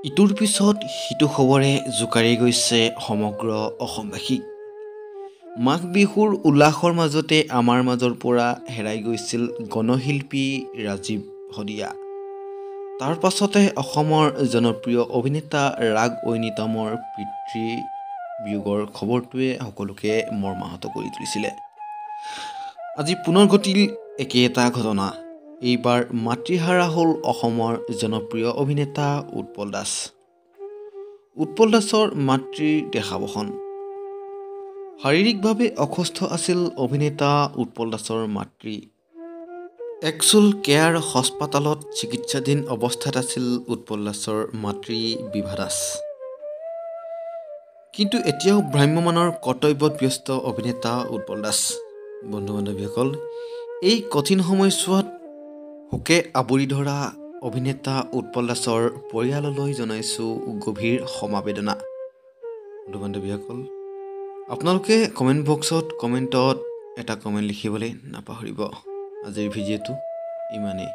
ইটোৰ পিছত সিটো খবৰে জোকাৰি গৈছে সমগ্ৰ অসমবাসীক। মাঘ বিহুৰ উল্লাসৰ মাজতে আমাৰ মাজৰ পৰা হেৰাই গৈছিল গণশিল্পী ৰাজীৱ হদিয়া। তাৰ পাছতে অসমৰ জনপ্ৰিয় অভিনেতা ৰাগ ঐনিতমৰ পিতৃ বিয়োগৰ খবৰটোৱে সকলোকে মৰ্মাহত কৰি তুলিছিলে। আজি পুনৰ ঘটিল একে এটা ঘটনা। এইবাৰ মাতৃহাৰা হ'ল অসমৰ জনপ্ৰিয় অভিনেতা উৎপল দাস। উৎপল দাসৰ মাতৃৰ দেহাৱসান। শাৰীৰিকভাৱে অসুস্থ আছিল অভিনেতা উৎপল দাসৰ মাতৃ। একচুল কেয়াৰ হাস্পাতালত চিকিৎসাধীন অৱস্থাত আছিল উৎপল দাসৰ মাতৃ বিভা দাস। কিন্তু এতিয়াও ভ্ৰাম্যমাণৰ কৰ্তব্যত ব্যস্ত অভিনেতা উৎপল দাস। বন্ধু বান্ধৱীসকল, এই কঠিন সময়ছোৱাত শোকে আৱৰি ধৰা অভিনেতা উৎপল দাসৰ পৰিয়াললৈ জনাইছোঁ গভীৰ সমবেদনা। বন্ধু বান্ধৱীসকল, আপোনালোকে কমেণ্টত এটা কমেণ্ট লিখিবলৈ নাপাহৰিব। আজিৰ ভিডিঅ'টো ইমানেই।